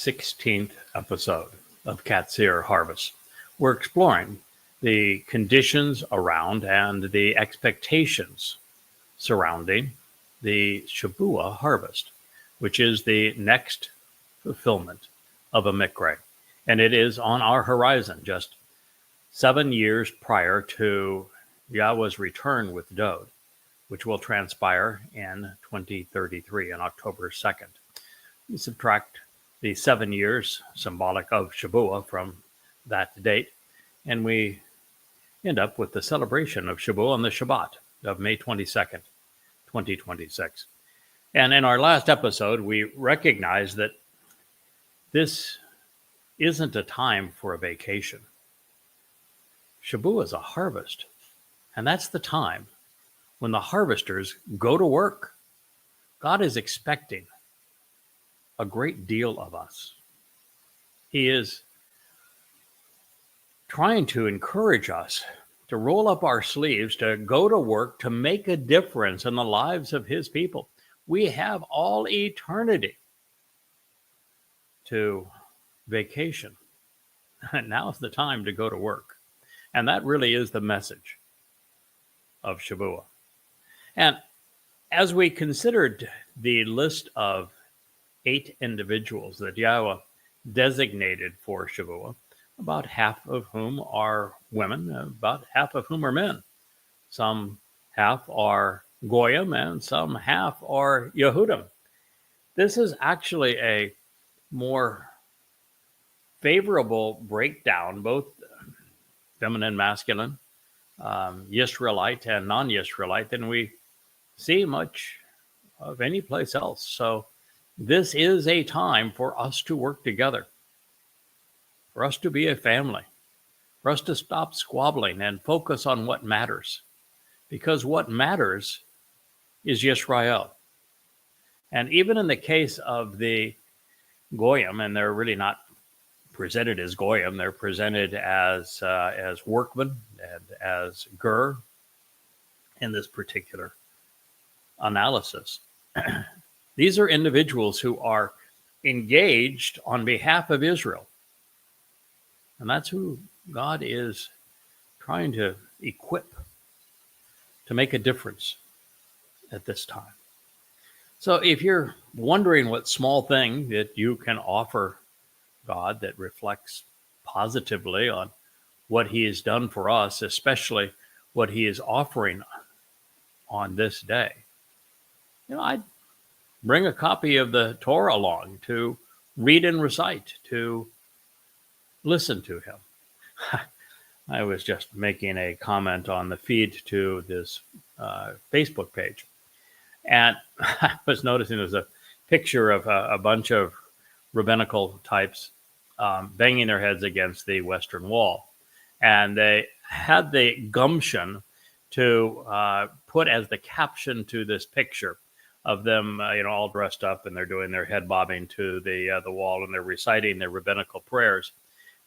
16th episode of Qatsyr Harvest. We're exploring the conditions around and the expectations surrounding the Shavuot harvest, which is the next fulfillment of a mikra. And it is on our horizon, just 7 years prior to Yahweh's return with Dode, which will transpire in 2033 on October 2nd. We subtract the 7 years symbolic of Shavuot from that date, and we end up with the celebration of Shavuot on the Shabat of May 22nd, 2026. And in our last episode, we recognized that this isn't a time for a vacation. Shavuot is a harvest, and that's the time when the harvesters go to work. God is expecting a great deal of us. He is trying to encourage us to roll up our sleeves, to go to work, to make a difference in the lives of his people. We have all eternity to vacation. Now's the time to go to work. And that really is the message of Shavuot. And as we considered the list of 8 individuals that Yahweh designated for Shavuot, about half of whom are women, about half of whom are men. Some half are Goyim and some half are Yehudim. This is actually a more favorable breakdown, both feminine, masculine, Yisraelite and non-Yisraelite, than we see much of any place else. So this is a time for us to work together, for us to be a family, for us to stop squabbling and focus on what matters. Because what matters is Yisrael. And even in the case of the Goyim, and they're really not presented as Goyim, they're presented as workmen and as ger in this particular analysis. These are individuals who are engaged on behalf of Israel. And that's who God is trying to equip to make a difference at this time. So if you're wondering what small thing that you can offer God that reflects positively on what he has done for us, especially what he is offering on this day, I'd bring a copy of the Torah along to read and recite, to listen to him. I was just making a comment on the feed to this Facebook page, and I was noticing there's a picture of a bunch of rabbinical types banging their heads against the Western Wall. And they had the gumption to put as the caption to this picture of them, all dressed up, and they're doing their head bobbing to the wall, and they're reciting their rabbinical prayers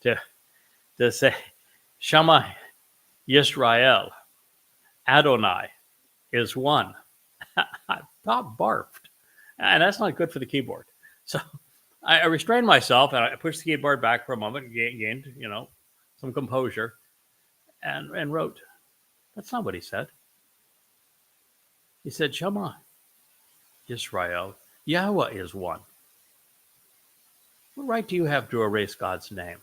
to say, Shema Yisrael, Adonai is one. I about barfed, and that's not good for the keyboard. So I restrained myself, and I pushed the keyboard back for a moment, gained, some composure, and wrote, that's not what he said. He said, Shema Israel, Yahweh is one. What right do you have to erase God's name?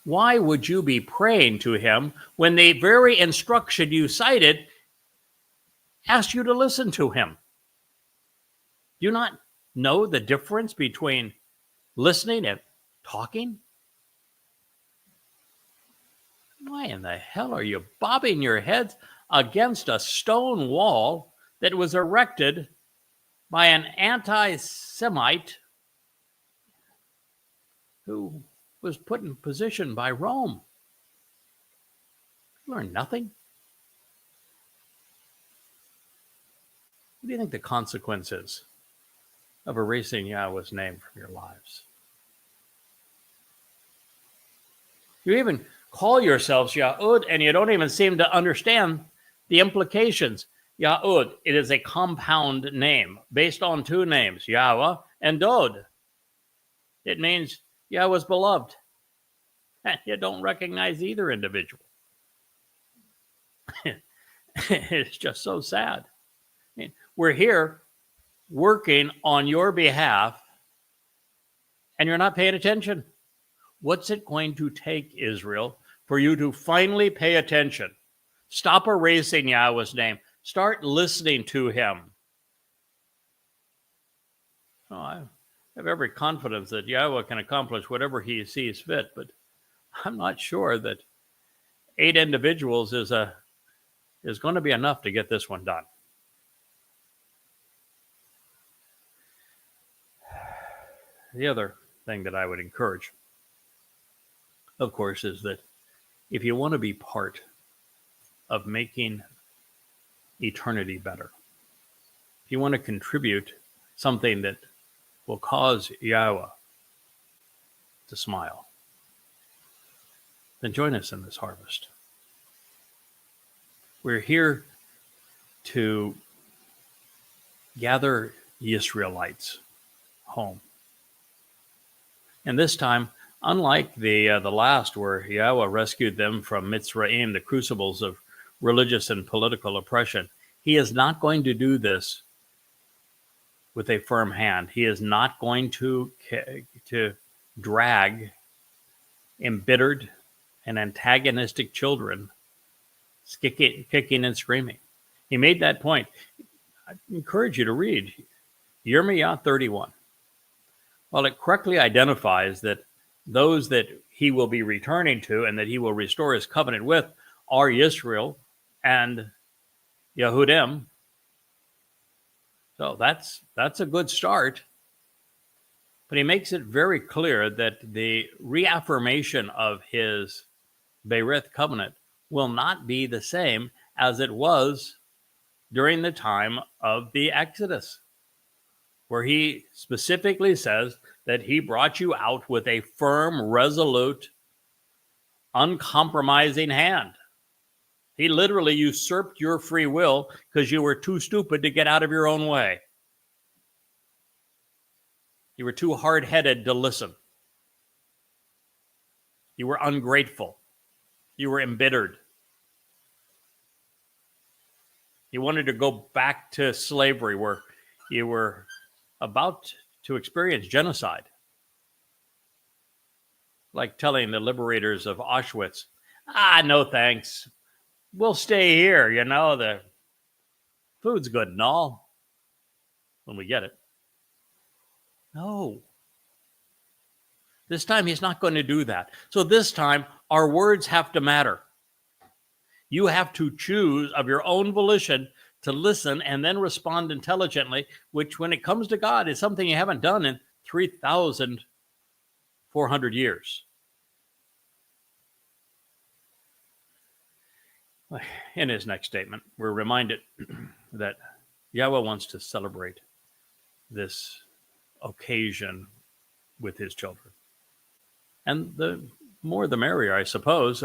Why would you be praying to him when the very instruction you cited asked you to listen to him? Do you not know the difference between listening and talking? Why in the hell are you bobbing your heads against a stone wall that was erected by an anti-Semite who was put in position by Rome? You learn nothing. What do you think the consequence is of erasing Yahweh's name from your lives? You even call yourselves Yahud, and you don't even seem to understand the implications. Yahud, it is a compound name based on 2 names, Yahweh and Dod. It means Yahweh's beloved. And you don't recognize either individual. It's just so sad. I mean, we're here working on your behalf, and you're not paying attention. What's it going to take, Israel, for you to finally pay attention? Stop erasing Yahweh's name. Start listening to him. Oh, I have every confidence that Yahweh can accomplish whatever he sees fit, but I'm not sure that 8 individuals is going to be enough to get this one done. The other thing that I would encourage, of course, is that if you want to be part of making eternity better, if you want to contribute something that will cause Yahweh to smile, then join us in this harvest. We're here to gather Israelites home. And this time, unlike the last where Yahweh rescued them from Mitzrayim, the crucibles of religious and political oppression, he is not going to do this with a firm hand. He is not going to drag embittered and antagonistic children kicking and screaming. He made that point. I encourage you to read Yirmiyah 31. While it correctly identifies that those that he will be returning to and that he will restore his covenant with are Yisrael and Yehudim. So that's a good start. But he makes it very clear that the reaffirmation of his Berith covenant will not be the same as it was during the time of the Exodus, where he specifically says that he brought you out with a firm, resolute, uncompromising hand. He literally usurped your free will because you were too stupid to get out of your own way. You were too hard-headed to listen. You were ungrateful. You were embittered. You wanted to go back to slavery where you were about to experience genocide. Like telling the liberators of Auschwitz, no thanks. We'll stay here, the food's good and all when we get it. No. This time he's not going to do that. So this time our words have to matter. You have to choose of your own volition to listen and then respond intelligently, which when it comes to God is something you haven't done in 3,400 years. In his next statement, we're reminded that Yahweh wants to celebrate this occasion with his children. And the more the merrier, I suppose.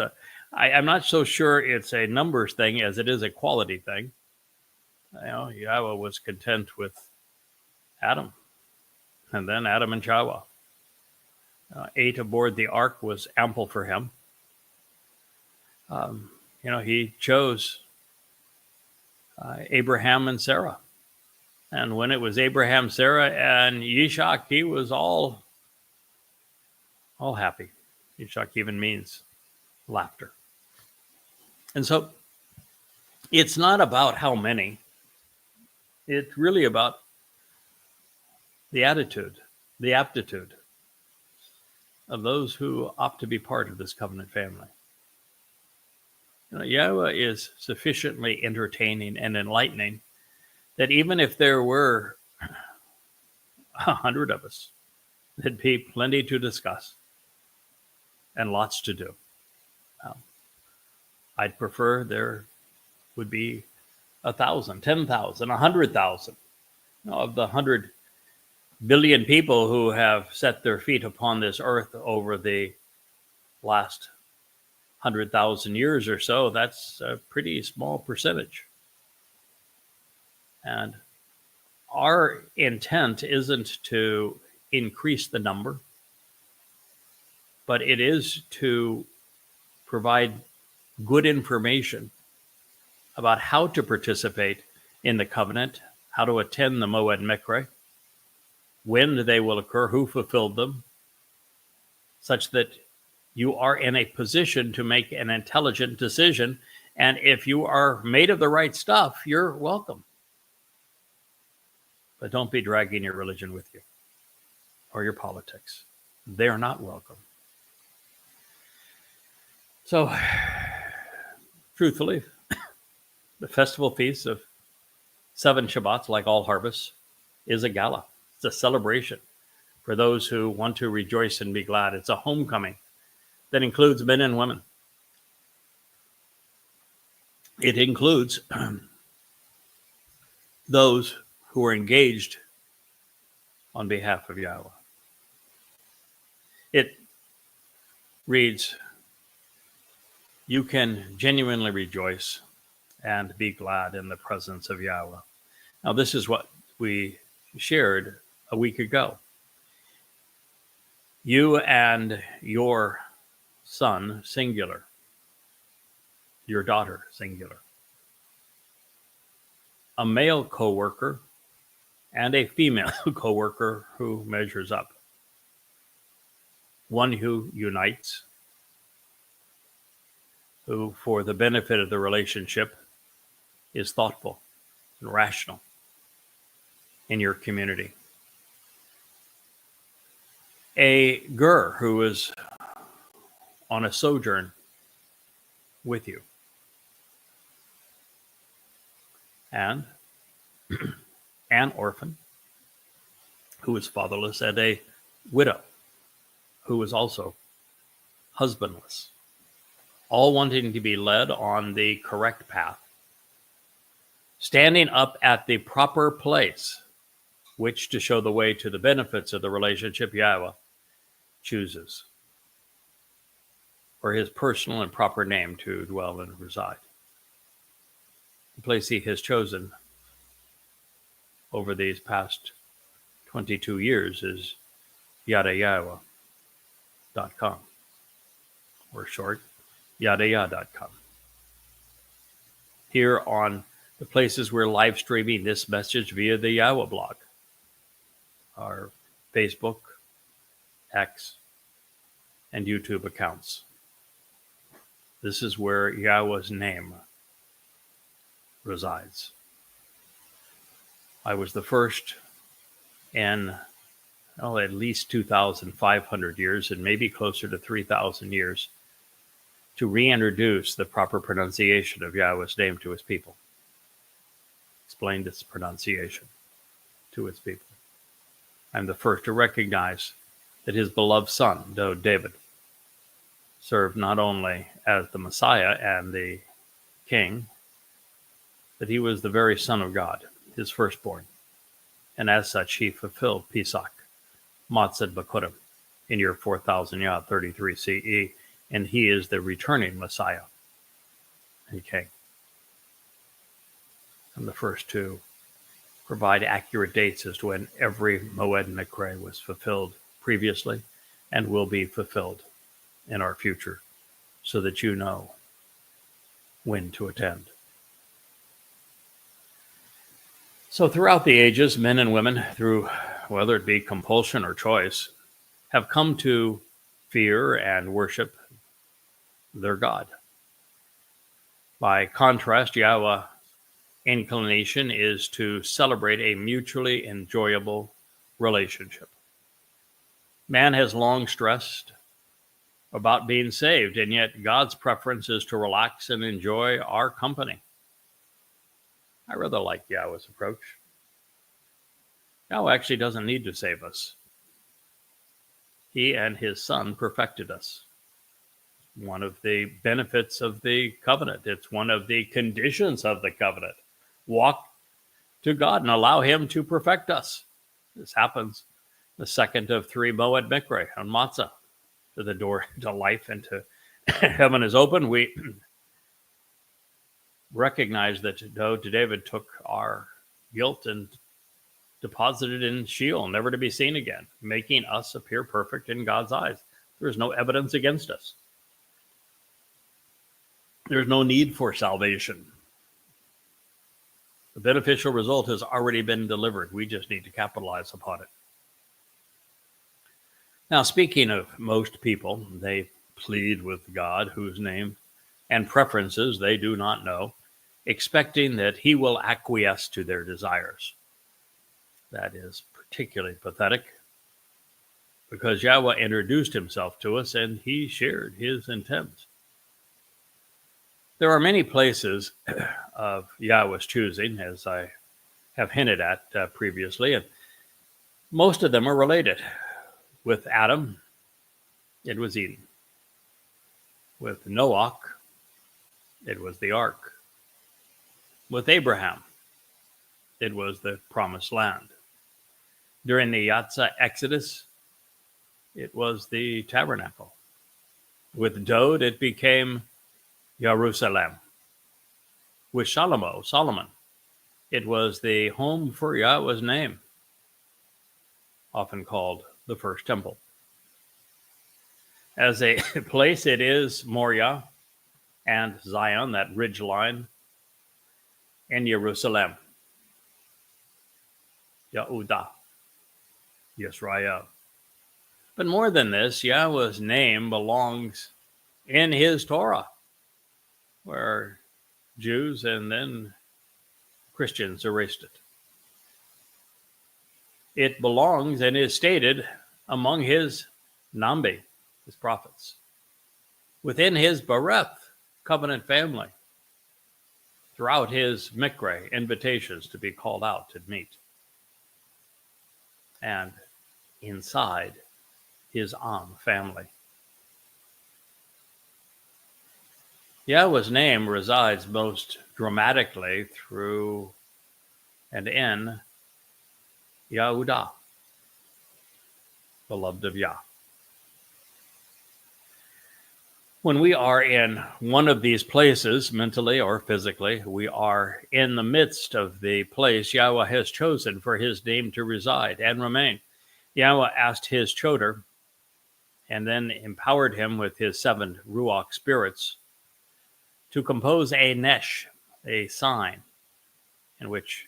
I'm not so sure it's a numbers thing as it is a quality thing. Yahweh was content with Adam, and then Adam and Chawah. 8 aboard the ark was ample for him. He chose Abraham and Sarah. And when it was Abraham, Sarah, and Yishak, he was all happy. Yishak even means laughter. And so it's not about how many. It's really about the attitude, the aptitude of those who opt to be part of this covenant family. Yahweh is sufficiently entertaining and enlightening that even if there were 100 of us, there'd be plenty to discuss and lots to do. I'd prefer there would be 1,000, 10,000, 100,000 of the 100 billion people who have set their feet upon this earth over the last 100,000 years or so. That's a pretty small percentage. And our intent isn't to increase the number, but it is to provide good information about how to participate in the covenant, how to attend the Moed Mikre, when they will occur, who fulfilled them, such that you are in a position to make an intelligent decision. And if you are made of the right stuff, you're welcome. But don't be dragging your religion with you or your politics. They're not welcome. So, truthfully, the festival feast of 7 Shabbats, like all harvests, is a gala. It's a celebration for those who want to rejoice and be glad. It's a homecoming that includes men and women. It includes those who are engaged on behalf of Yahowah. It reads, you can genuinely rejoice and be glad in the presence of Yahowah. Now, this is what we shared a week ago. You and your son, singular, your daughter, singular, a male co-worker and a female co-worker who measures up, one who unites, who, for the benefit of the relationship, is thoughtful and rational in your community. A ger who is on a sojourn with you. And an orphan who is fatherless, and a widow who is also husbandless, all wanting to be led on the correct path, standing up at the proper place, which to show the way to the benefits of the relationship Yahowah chooses for his personal and proper name to dwell and reside. The place he has chosen over these past 22 years is YAHOWAH.com, or short, YAHOWAH.com. Here on the places we're live streaming this message via the Yahowah blog, our Facebook, X, and YouTube accounts. This is where Yahowah's name resides. I was the first in at least 2,500 years, and maybe closer to 3,000 years, to reintroduce the proper pronunciation of Yahowah's name to his people. Explained its pronunciation to its people. I'm the first to recognize that his beloved son, David, served not only as the Messiah and the King, but he was the very Son of God, his firstborn. And as such, he fulfilled Pesach, Matzah B'Kurim, in year 4000 Yah, 33 CE, and he is the returning Messiah and King. I'm the first to provide accurate dates as to when every Moed Mikre was fulfilled previously and will be fulfilled in our future, so that you know when to attend. So throughout the ages, men and women, through whether it be compulsion or choice, have come to fear and worship their God. By contrast, Yahowah's inclination is to celebrate a mutually enjoyable relationship. Man has long stressed about being saved, and yet God's preference is to relax and enjoy our company. I rather like Yahowah's approach. Yahowah actually doesn't need to save us. He and his son perfected us. One of the benefits of the covenant. It's one of the conditions of the covenant. Walk to God and allow him to perfect us. This happens the second of 3 Moed Mikre on Matzah. To the door to life and to heaven is open. We recognize that though David took our guilt and deposited in Sheol, never to be seen again, making us appear perfect in God's eyes. There is no evidence against us. There's no need for salvation. The beneficial result has already been delivered. We just need to capitalize upon it. Now, speaking of most people, they plead with God, whose name and preferences they do not know, expecting that he will acquiesce to their desires. That is particularly pathetic, because Yahweh introduced himself to us and he shared his intent. There are many places of Yahweh's choosing, as I have hinted at previously, and most of them are related. With Adam, it was Eden. With Noah, it was the ark. With Abraham, it was the promised land. During the Yatza Exodus, it was the tabernacle. With Dod, it became Jerusalem. With Solomon, it was the home for Yahweh's name, often called the first temple. As a place, it is Moriah and Zion, that ridge line, and Jerusalem, Yehudah, Yisrael. But more than this, Yahweh's name belongs in his Torah, where Jews and then Christians erased it. It belongs and is stated among his Nambi, his prophets, within his Bereth covenant family, throughout his Mikre invitations to be called out to meet, and inside his Am family. Yahweh's name resides most dramatically through and in Yehudah, beloved of Yah. When we are in one of these places, mentally or physically, we are in the midst of the place Yahweh has chosen for his name to reside and remain. Yahweh asked his choder and then empowered him with his 7 Ruach spirits to compose a nesh, a sign, in which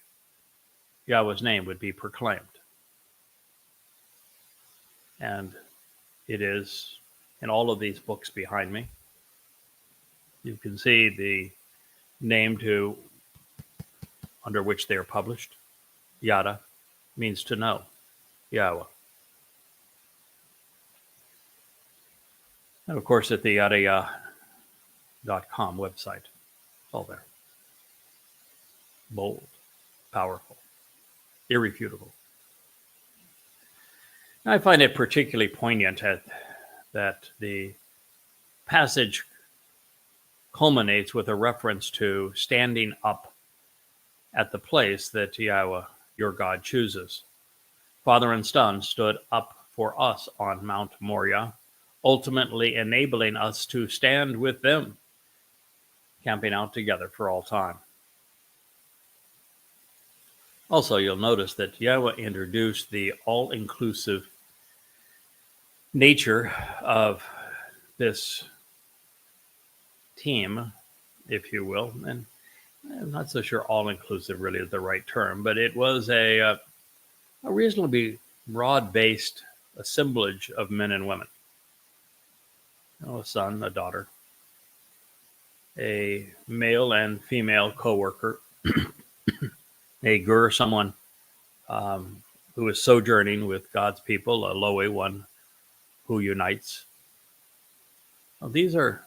Yahweh's name would be proclaimed. And it is in all of these books behind me. You can see the name under which they are published. Yada means to know, Yahweh. And of course, at the YAHOWAH.com website, it's all there. Bold, powerful, irrefutable. I find it particularly poignant that the passage culminates with a reference to standing up at the place that Yahweh, your God, chooses. Father and Son stood up for us on Mount Moriah, ultimately enabling us to stand with them, camping out together for all time. Also, you'll notice that Yahweh introduced the all-inclusive nature of this team, if you will, and I'm not so sure all-inclusive really is the right term, but it was a reasonably broad-based assemblage of men and women. A son, a daughter, a male and female co-worker, a gur, someone who is sojourning with God's people, a loe, one who unites. Well, these are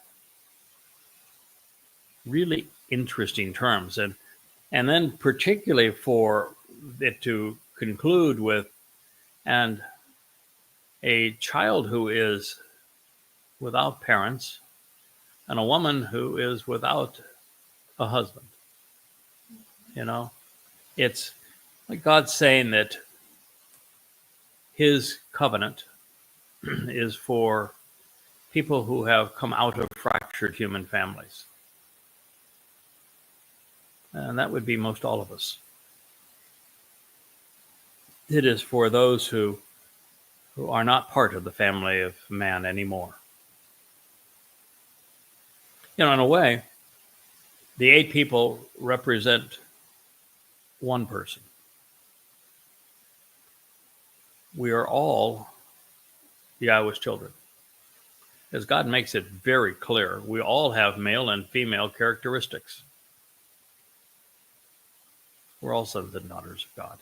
really interesting terms, and then particularly for it to conclude with, and a child who is without parents, and a woman who is without a husband. It's like God saying that his covenant is for people who have come out of fractured human families. And that would be most all of us. It is for those who are not part of the family of man anymore. In a way, the 8 people represent one person. We are all Yahweh's children. As God makes it very clear, we all have male and female characteristics. We're all sons and daughters of God.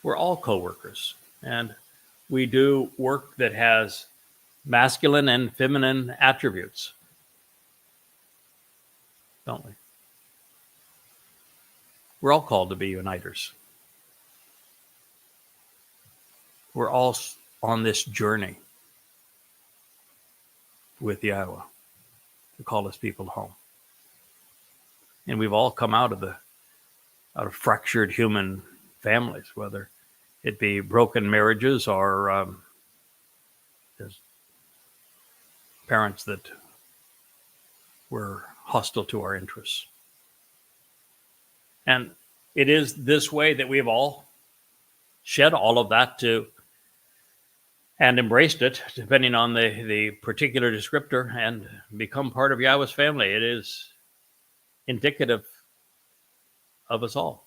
We're all co-workers, and we do work that has masculine and feminine attributes, don't we? We're all called to be uniters. We're all on this journey with Yahuwah to call his people home. And we've all come out of fractured human families, whether it be broken marriages or parents that were hostile to our interests. And it is this way that we've all shed all of that and embraced it, depending on the particular descriptor, and become part of Yahweh's family. It is indicative of us all.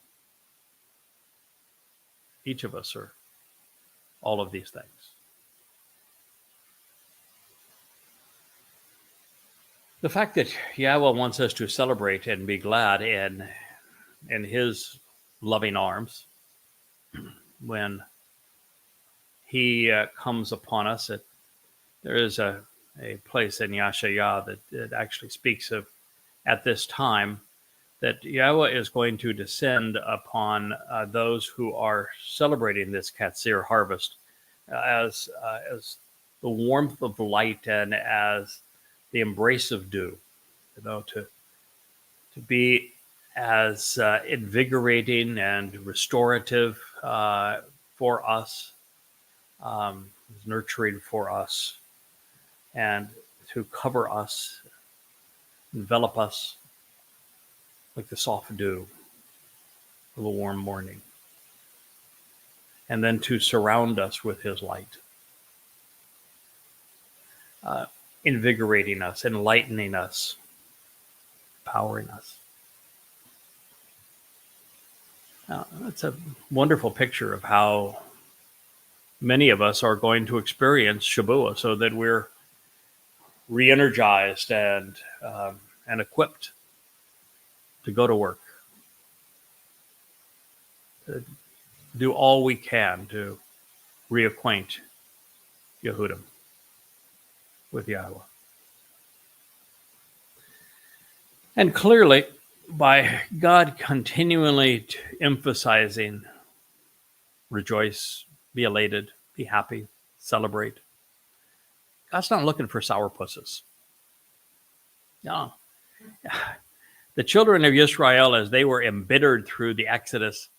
Each of us are all of these things. The fact that Yahweh wants us to celebrate and be glad in his loving arms when he comes upon us. There is a place in Yashayah that actually speaks of, at this time, that Yahweh is going to descend upon those who are celebrating this Qatsyr harvest as the warmth of light and as the embrace of dew, to be as invigorating and restorative for us, nurturing for us, and to cover us, envelop us like the soft dew of a warm morning, and then to surround us with his light, invigorating us, enlightening us, empowering us. Now, that's a wonderful picture of how many of us are going to experience Shabuah, so that we're re-energized and equipped to go to work, to do all we can to reacquaint Yehudim with Yahweh. And clearly, by God continually emphasizing, rejoice, be elated, be happy, celebrate, God's not looking for sourpusses. No. The children of Israel, as they were embittered through the Exodus,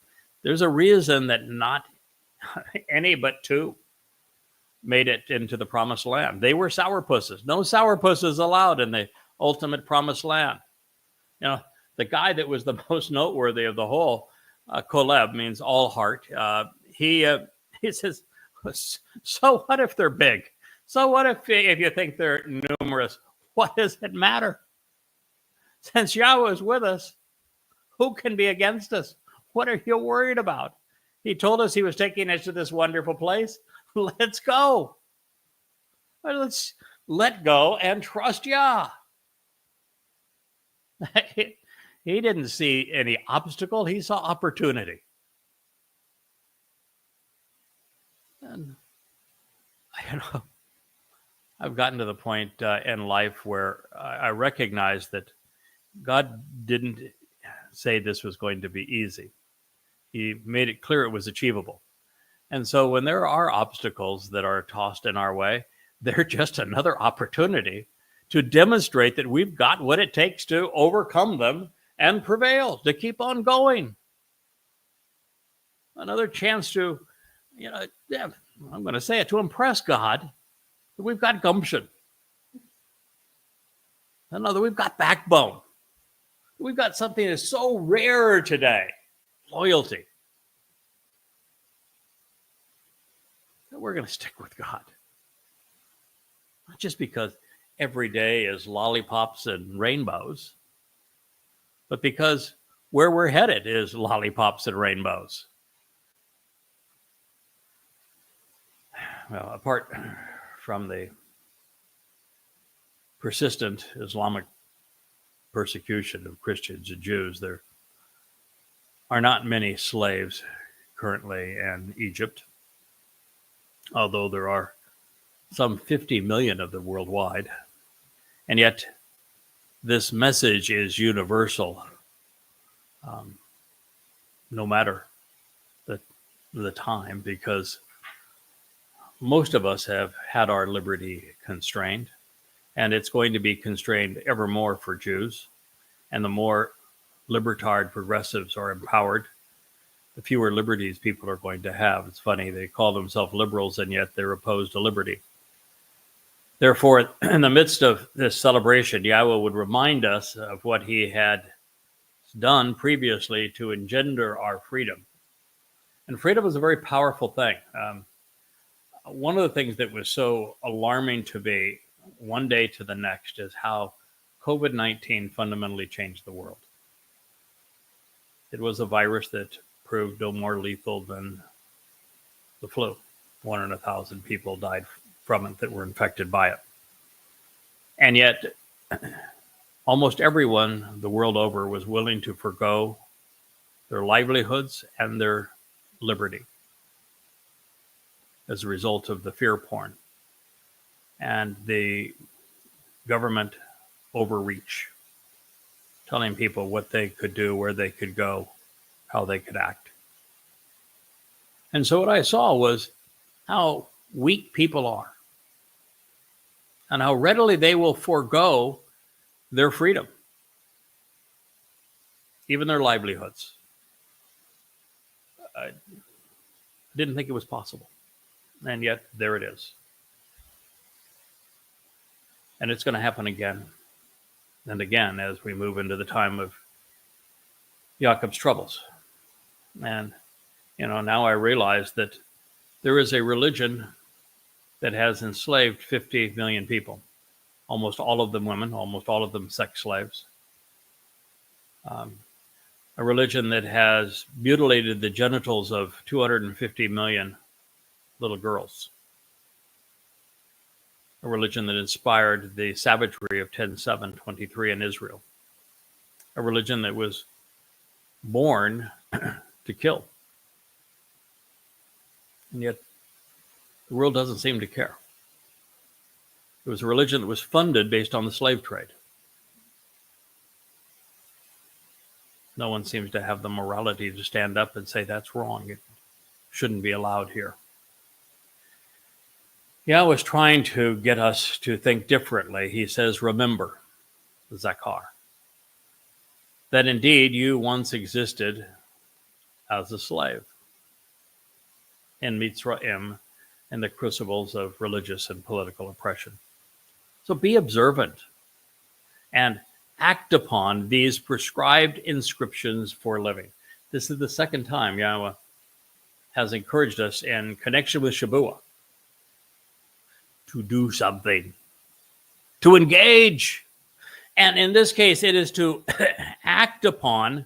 there's a reason that not any but 2 made it into the promised land. They were sourpusses. No sourpusses allowed in the ultimate promised land. The guy that was the most noteworthy of the whole, Koleb means all heart. He says, so what if they're big? So what if you think they're numerous? What does it matter? Since Yahweh is with us, who can be against us? What are you worried about? He told us he was taking us to this wonderful place. Let's go. Let's let go and trust Yah. He didn't see any obstacle. He saw opportunity. And I've gotten to the point in life where I recognize that God didn't say this was going to be easy. He made it clear it was achievable. And so when there are obstacles that are tossed in our way, they're just another opportunity to demonstrate that we've got what it takes to overcome them and prevail, to keep on going. Another chance to, I'm going to say it, to impress God. We've got gumption. Another, we've got backbone. We've got something that's so rare today. loyalty, that we're going to stick with God. Not just because every day is lollipops and rainbows, but because where we're headed is lollipops and rainbows. Well, apart from the persistent Islamic persecution of Christians and Jews, there are not many slaves currently in Egypt, although there are some 50 million of them worldwide. And yet, this message is universal, no matter the time, because most of us have had our liberty constrained, and it's going to be constrained ever more for Jews. And the more libertard progressives are empowered, the fewer liberties people are going to have. It's funny, they call themselves liberals, and yet they're opposed to liberty. Therefore, in the midst of this celebration, Yahweh would remind us of what he had done previously to engender our freedom. And freedom is a very powerful thing. One of the things that was so alarming to me one day to the next is how COVID-19 fundamentally changed the world. It was a virus that proved no more lethal than the flu. 1 in 1,000 people died from it that were infected by it. And yet, almost everyone the world over was willing to forgo their livelihoods and their liberty as a result of the fear porn and the government overreach, telling people what they could do, where they could go, how they could act. And so what I saw was how weak people are and how readily they will forego their freedom, even their livelihoods. I didn't think it was possible. And yet, there it is. And it's going to happen again and again as we move into the time of Jacob's troubles. And, now I realize that there is a religion that has enslaved 50 million people, almost all of them women, almost all of them sex slaves. A religion that has mutilated the genitals of 250 million little girls. A religion that inspired the savagery of 10/7/23 in Israel. A religion that was born to kill. And yet, the world doesn't seem to care. It was a religion that was funded based on the slave trade. No one seems to have the morality to stand up and say that's wrong. It shouldn't be allowed here. Yahweh is trying to get us to think differently. He says, remember, Zakar, that indeed you once existed as a slave in Mitzrayim, in the crucibles of religious and political oppression. So be observant and act upon these prescribed inscriptions for living. This is the second time Yahweh has encouraged us in connection with Shabuah to do something, to engage. And in this case, it is to act upon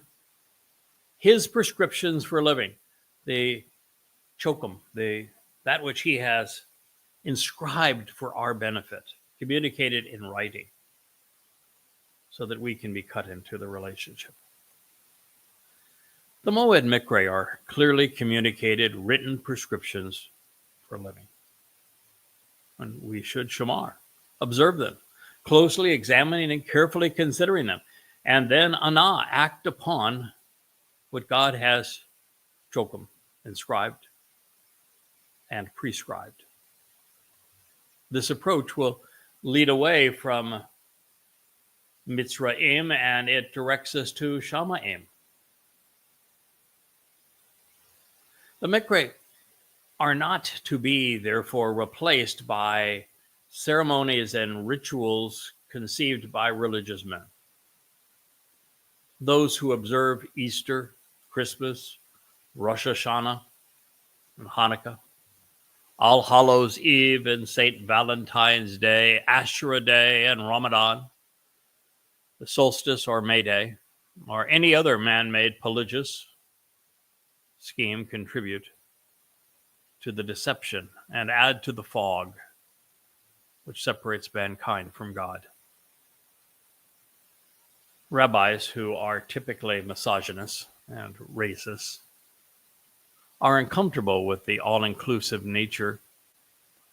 his prescriptions for living, the chokum, that which he has inscribed for our benefit, communicated in writing, so that we can be cut into the relationship. The Moed Mikre are clearly communicated written prescriptions for living. And we should shamar, observe them, closely examining and carefully considering them. And then ana, act upon what God has chokum, inscribed and prescribed. This approach will lead away from Mitzrayim, and it directs us to Shamaim. The Mikre are not to be, therefore, replaced by ceremonies and rituals conceived by religious men. Those who observe Easter Christmas, Rosh Hashanah, and Hanukkah, All Hallows Eve and St. Valentine's Day, Ashura Day, and Ramadan, the solstice or May Day, or any other man-made religious scheme contribute to the deception and add to the fog which separates mankind from God. Rabbis who are typically misogynists and racist are uncomfortable with the all-inclusive nature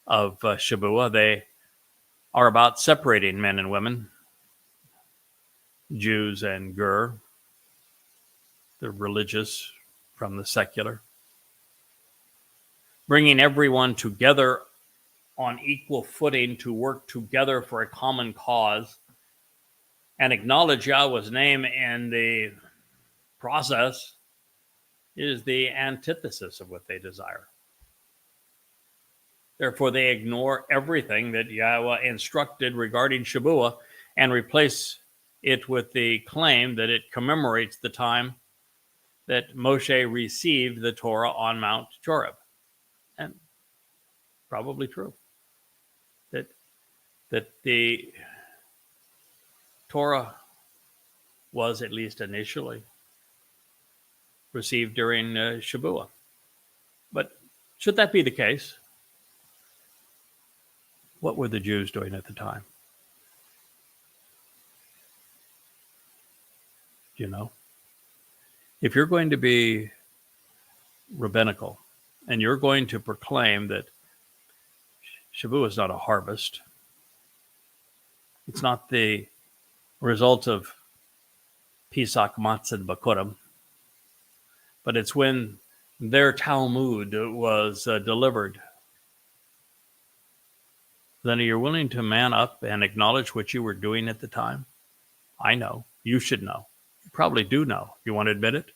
of Shavuot. They are about separating men and women, Jews and Gur, the religious from the secular, bringing everyone together on equal footing to work together for a common cause and acknowledge Yahweh's name in the process is the antithesis of what they desire. Therefore, they ignore everything that Yahweh instructed regarding Shavuot and replace it with the claim that it commemorates the time that Moshe received the Torah on Mount Horeb. And probably true. That the Torah was, at least initially, received during Shavuot. But should that be the case, what were the Jews doing at the time? You know, if you're going to be rabbinical and you're going to proclaim that Shavuot is not a harvest, it's not the result of Pesach, Matzah, and Bakurim, but it's when their Talmud was delivered, then are you willing to man up and acknowledge what you were doing at the time? I know. You should know. You probably do know. You want to admit it?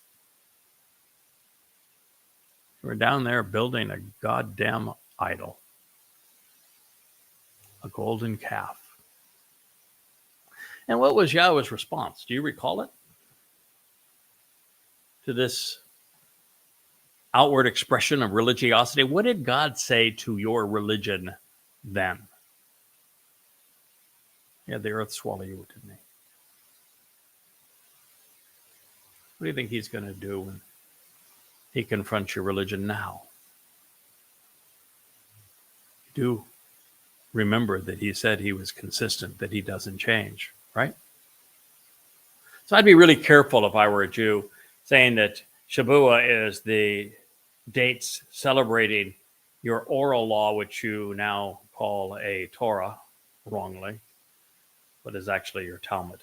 We're down there building a goddamn idol, a golden calf. And what was Yahweh's response? Do you recall it? To this outward expression of religiosity, what did God say to your religion then? Yeah, the earth swallow you, didn't he? What do you think he's going to do when he confronts your religion now? Do remember that he said he was consistent, that he doesn't change, right? So I'd be really careful if I were a Jew saying that Shavuot is the dates celebrating your oral law, which you now call a Torah, wrongly, but is actually your Talmud,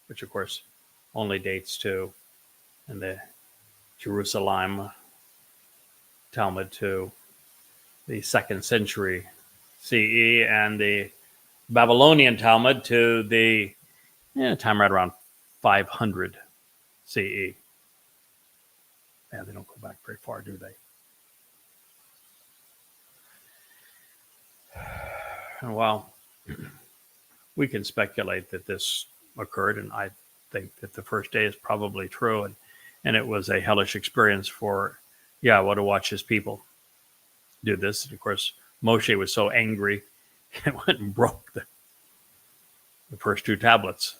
which of course only dates to, in the Jerusalem Talmud, to the 2nd century CE, and the Babylonian Talmud to the time right around 500 CE. Yeah, they don't go back very far, do they? And while we can speculate that this occurred, and I think that the first day is probably true, and it was a hellish experience for Yahweh to watch his people do this. And of course, Moshe was so angry and went and broke the first 2 tablets.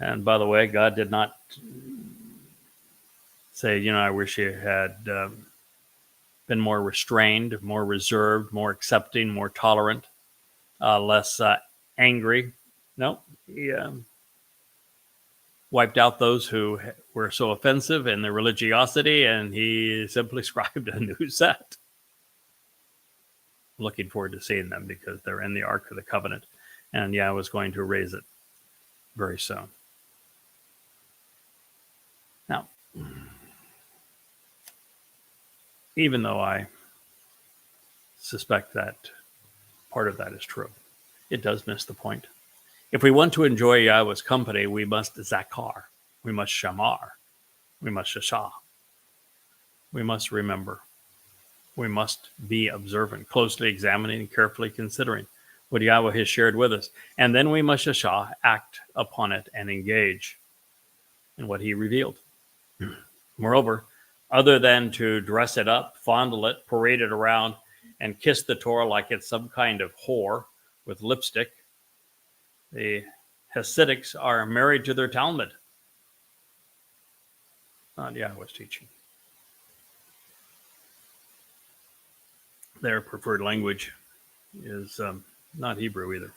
And by the way, God did not say, I wish you had been more restrained, more reserved, more accepting, more tolerant, less angry. No, he wiped out those who were so offensive in their religiosity, and he simply scribed a new set. Looking forward to seeing them because they're in the Ark of the Covenant, and I was going to raise it very soon. Now, even though I suspect that part of that is true, it does miss the point. If we want to enjoy Yahweh's company, we must zakar, we must shamar, we must shashah, we must remember, we must be observant, closely examining and carefully considering what Yahweh has shared with us. And then we must shashah, act upon it and engage in what he revealed. Moreover, other than to dress it up, fondle it, parade it around, and kiss the Torah like it's some kind of whore with lipstick, the Hasidics are married to their Talmud, not Yahowah's teaching. Their preferred language is not Hebrew either,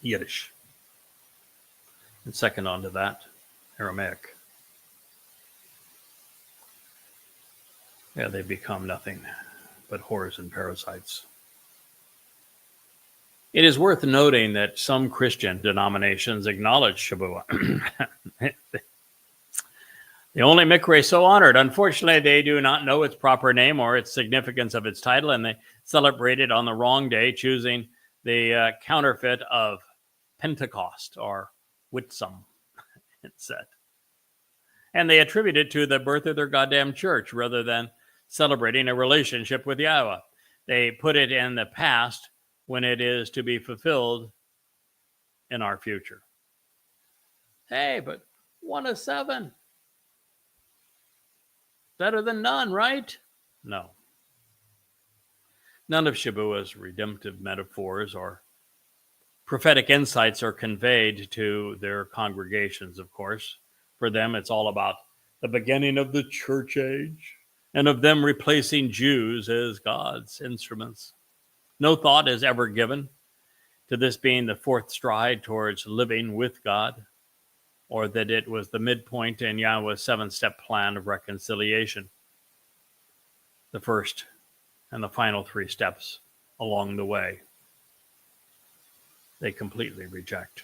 Yiddish. And second on to that, Aramaic. Yeah, they become nothing but whores and parasites. It is worth noting that some Christian denominations acknowledge Shavuot. The only mikveh so honored. Unfortunately, they do not know its proper name or its significance of its title, and they celebrate it on the wrong day, choosing the counterfeit of Pentecost or Whitsun instead. And they attribute it to the birth of their goddamn church rather than celebrating a relationship with Yahowah. They put it in the past when it is to be fulfilled in our future. Hey, but 1 of 7. Better than none, right? No. None of Shavuot's redemptive metaphors or prophetic insights are conveyed to their congregations, of course. For them, it's all about the beginning of the church age and of them replacing Jews as God's instruments. No thought is ever given to this being the fourth stride towards living with God, or that it was the midpoint in Yahowah's 7-step plan of reconciliation. The first and the final 3 steps along the way, they completely reject.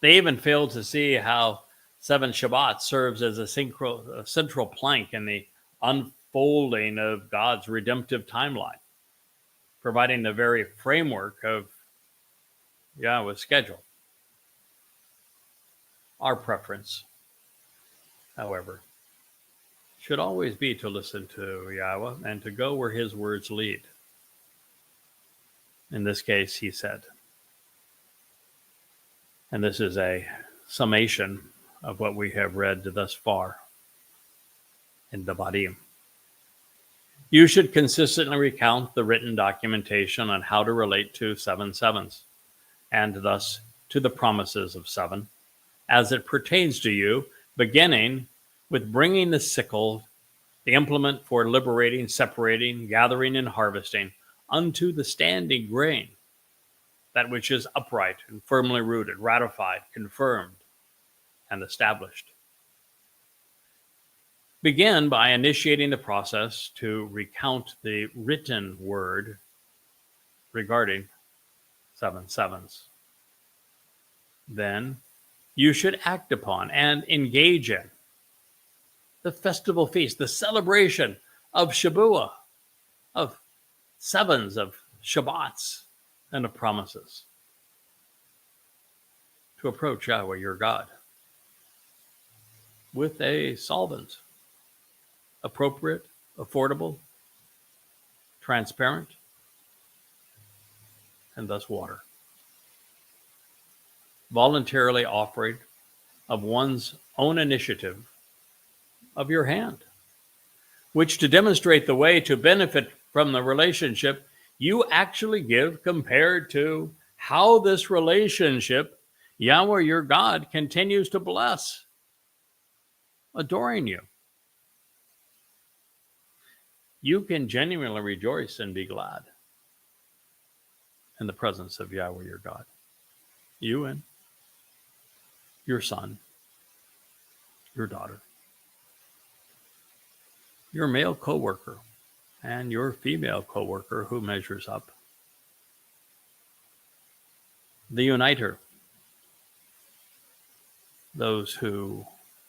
They even fail to see how 7 Shabbat serves as a central plank in the unfolding of God's redemptive timeline, providing the very framework of Yahowah's schedule. Our preference, however, should always be to listen to Yahowah and to go where his words lead. In this case, he said, and this is a summation of what we have read thus far in the Devarim. You should consistently recount the written documentation on how to relate to 7 sevens, and thus to the promises of 7, as it pertains to you, beginning with bringing the sickle, the implement for liberating, separating, gathering, and harvesting, unto the standing grain, that which is upright and firmly rooted, ratified, confirmed, and established. Begin by initiating the process to recount the written word regarding 7 sevens. Then you should act upon and engage in the festival feast, the celebration of Shavuot, of 7s, of Shabbats, and of promises, to approach Yahowah your God with a solvent, appropriate, affordable, transparent, and thus water. Voluntarily offered of one's own initiative of your hand, which to demonstrate the way to benefit from the relationship you actually give compared to how this relationship, Yahowah your God, continues to bless, adoring you. You can genuinely rejoice and be glad in the presence of Yahowah your God. You and your son, your daughter, your male coworker, and your female coworker who measures up. The uniter, those who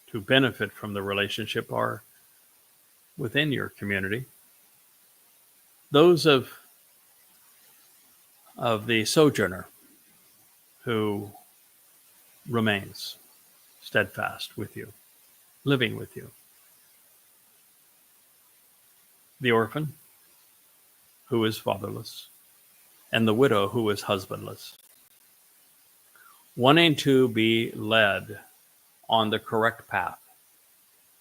to benefit from the relationship are within your community. Those of the sojourner who remains steadfast with you, living with you. The orphan who is fatherless, and the widow who is husbandless, wanting to be led on the correct path.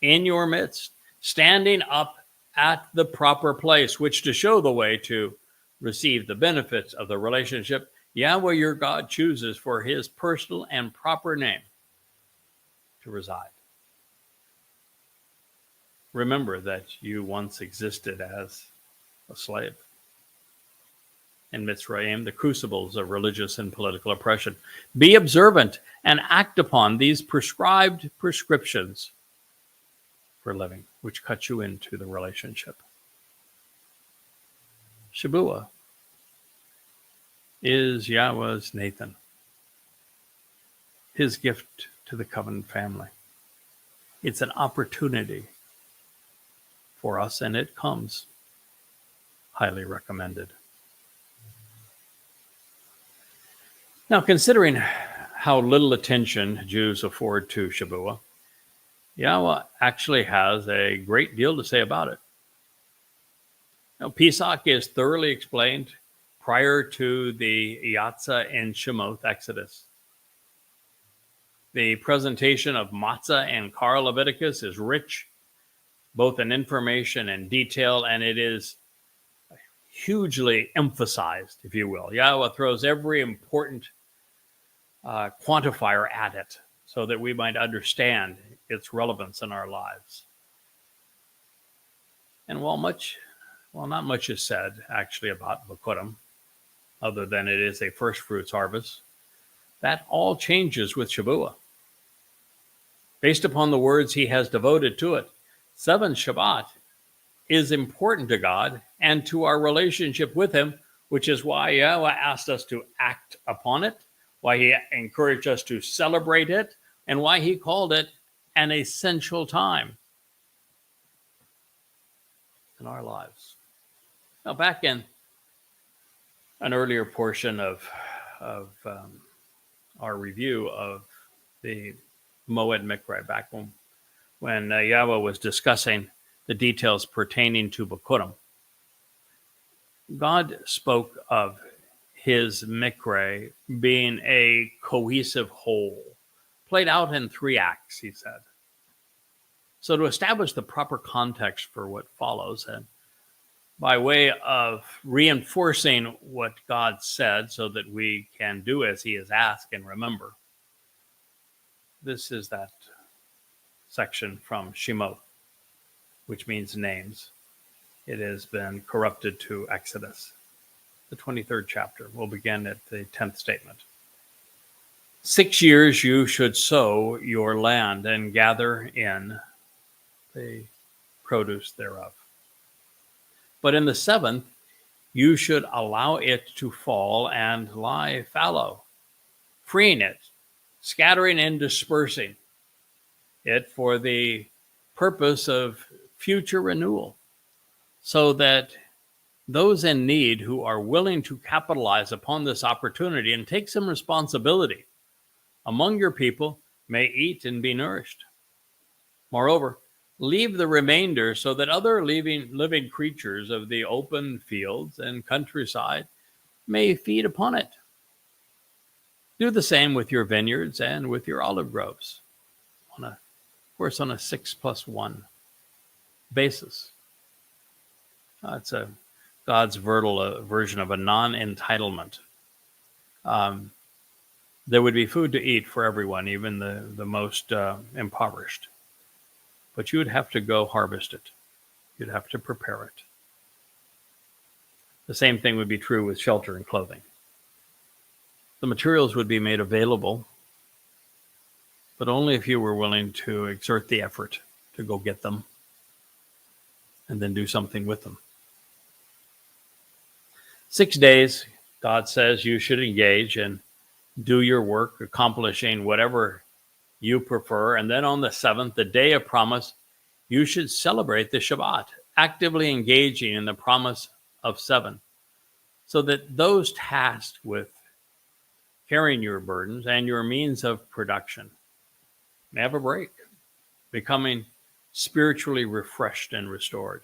In your midst, standing up at the proper place, which to show the way to receive the benefits of the relationship Yahweh your God chooses for his personal and proper name to reside. Remember that you once existed as a slave in Mitzrayim, the crucibles of religious and political oppression. Be observant and act upon these prescribed prescriptions for living, which cut you into the relationship. Shabuah is Yahweh's Nathan, his gift to the covenant family. It's an opportunity for us, and it comes highly recommended. Now, considering how little attention Jews afford to Shabuah, Yahweh actually has a great deal to say about it. Now, Pesach is thoroughly explained prior to the Yatzah and Shemoth Exodus. The presentation of Matzah and Kar Leviticus is rich, both in information and detail, and it is hugely emphasized, if you will. Yahweh throws every important quantifier at it so that we might understand its relevance in our lives. And while not much is said actually about Bikurim, other than it is a first fruits harvest, that all changes with Shabuah. Based upon the words he has devoted to it, 7 Shabbat is important to God and to our relationship with him, which is why Yahweh asked us to act upon it, why he encouraged us to celebrate it, and why he called it an essential time in our lives. Now, back in an earlier portion of our review of the Moed Mikra, back when Yahweh was discussing the details pertaining to Bikurim, God spoke of his Mikra being a cohesive whole, played out in 3 acts, he said. So to establish the proper context for what follows, and by way of reinforcing what God said so that we can do as he has asked and remember, this is that section from Shemoth, which means names. It has been corrupted to Exodus, the 23rd chapter. We'll begin at the 10th statement. 6 years you should sow your land and gather in the produce thereof. But in the 7th, you should allow it to fall and lie fallow, freeing it, scattering and dispersing it for the purpose of future renewal, so that those in need who are willing to capitalize upon this opportunity and take some responsibility among your people may eat and be nourished. Moreover, leave the remainder so that other living creatures of the open fields and countryside may feed upon it. Do the same with your vineyards and with your olive groves, on a 6+1 basis. It's God's version of a non-entitlement. There would be food to eat for everyone, even the most impoverished. But you would have to go harvest it. You'd have to prepare it. The same thing would be true with shelter and clothing. The materials would be made available, but only if you were willing to exert the effort to go get them and then do something with them. 6 days, God says, you should engage and do your work, accomplishing whatever you prefer. And then on the 7th, the day of promise, you should celebrate the Shabbat, actively engaging in the promise of 7, so that those tasked with carrying your burdens and your means of production may have a break, becoming spiritually refreshed and restored.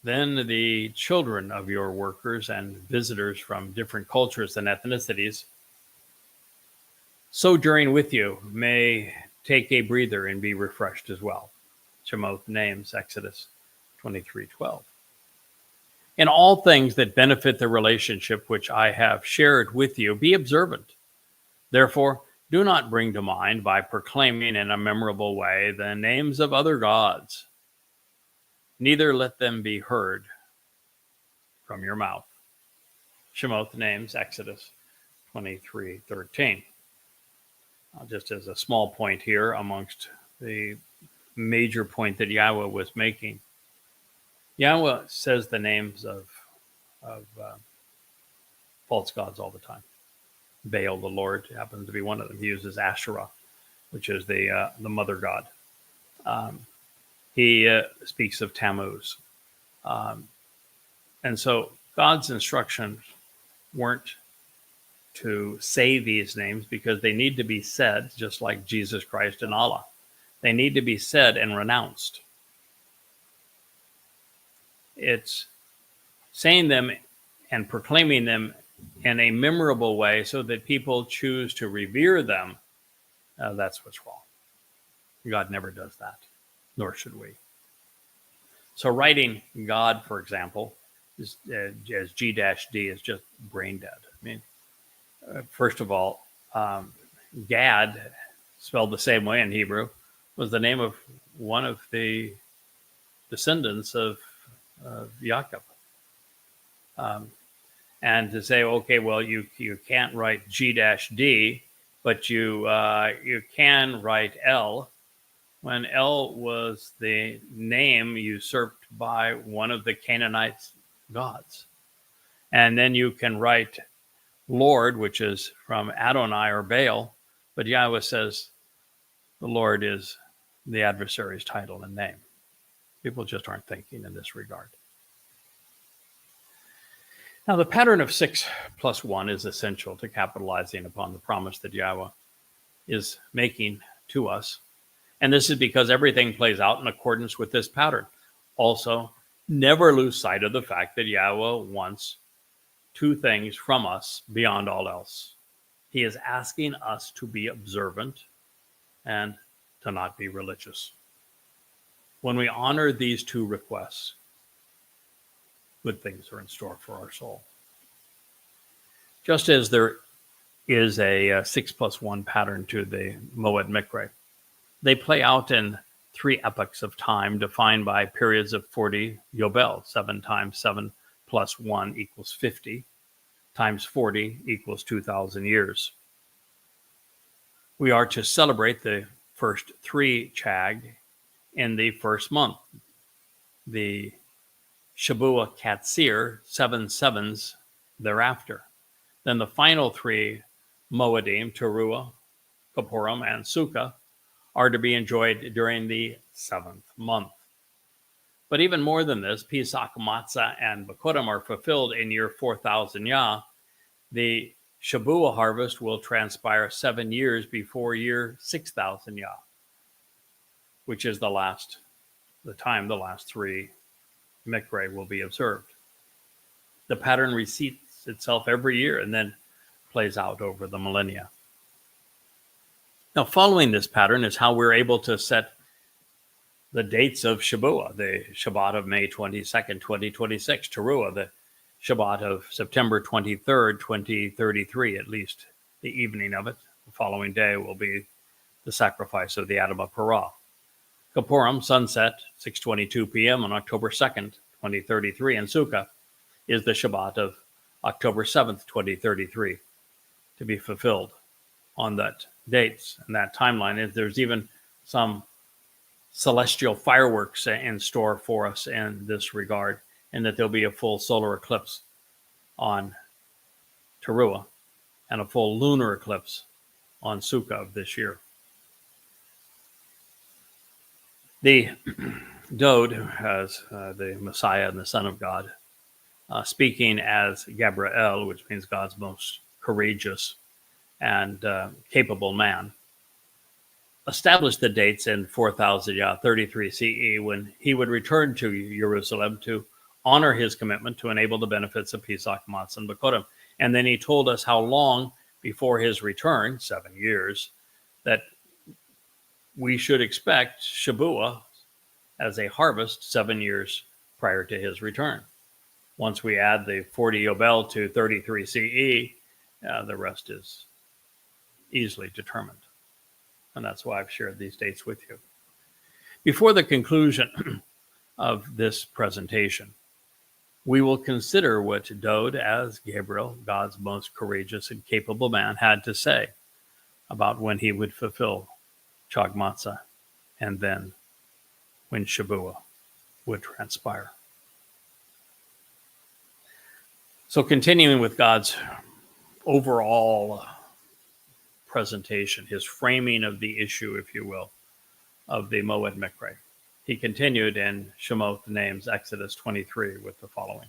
Then the children of your workers and visitors from different cultures and ethnicities sojourning with you may take a breather and be refreshed as well. Shemot names, Exodus 23:12. In all things that benefit the relationship which I have shared with you, be observant. Therefore, do not bring to mind by proclaiming in a memorable way the names of other gods. Neither let them be heard from your mouth. Shemot names, Exodus 23:13. Just as a small point here amongst the major point that Yahweh was making. Yahweh says the names of false gods all the time. Baal, the Lord, happens to be one of them. He uses Asherah, which is the mother god. He speaks of Tammuz. And so God's instructions weren't to say these names because they need to be said, just like Jesus Christ and Allah. They need to be said and renounced. It's saying them and proclaiming them in a memorable way so that people choose to revere them. That's what's wrong. God never does that, nor should we. So writing God, for example, is, as G-D is just brain dead. I mean, first of all, Gad, spelled the same way in Hebrew, was the name of one of the descendants of Jacob. And to say, okay, well, you can't write G-D, but you can write L, when El was the name usurped by one of the Canaanite gods. And then you can write Lord, which is from Adonai or Baal, but Yahweh says the Lord is the adversary's title and name. People just aren't thinking in this regard. Now, the pattern of 6 plus 1 is essential to capitalizing upon the promise that Yahweh is making to us. And this is because everything plays out in accordance with this pattern. Also, never lose sight of the fact that Yahweh wants 2 things from us beyond all else. He is asking us to be observant and to not be religious. When we honor these 2 requests, good things are in store for our soul. Just as there is a 6 plus 1 pattern to the Moed Mikre, they play out in 3 epochs of time defined by periods of 40 Yobel. 7 times 7 plus 1 equals 50, times 40 equals 2,000 years. We are to celebrate the first 3 Chag in the first month. The Shabuah Qatsyr, 7 sevens thereafter. Then the final 3 Moedim, Towrah, Kippurim, and Sukkah, are to be enjoyed during the 7th month. But even more than this, Pesach, Matzah, and Bikurim are fulfilled in year 4000 Yah. The Shabuah harvest will transpire 7 years before year 6000 Yah, which is the last 3 Mikre will be observed. The pattern repeats itself every year and then plays out over the millennia. Now, following this pattern is how we're able to set the dates of Shabuah, the Shabbat of May 22nd, 2026, Towrah, the Shabbat of September 23rd, 2033, at least the evening of it. The following day will be the sacrifice of the Adamah Parah. Kippurim, sunset, 6:22 p.m. on October 2nd, 2033, and Sukkah is the Shabbat of October 7th, 2033, to be fulfilled on that dates and that timeline. There's even some celestial fireworks in store for us in this regard, and that there'll be a full solar eclipse on Towrah and a full lunar eclipse on Sukkah of this year. The Dode has the Messiah and the Son of God, speaking as Gabriel, which means God's most courageous and capable man, established the dates in 4033 CE when he would return to Jerusalem to honor his commitment to enable the benefits of Pesach, Matzah, and Bikurim. And then he told us how long before his return, 7 years, that we should expect Shabuah as a harvest 7 years prior to his return. Once we add the 40 Yobel to 33 CE, the rest is easily determined. And that's why I've shared these dates with you. Before the conclusion of this presentation, we will consider what Dode, as Gabriel, God's most courageous and capable man, had to say about when he would fulfill Chag Matzah, and then when Shabuah would transpire. So continuing with God's overall presentation, his framing of the issue, if you will, of the Moed Mikre, he continued in Shemot, names, Exodus 23, with the following.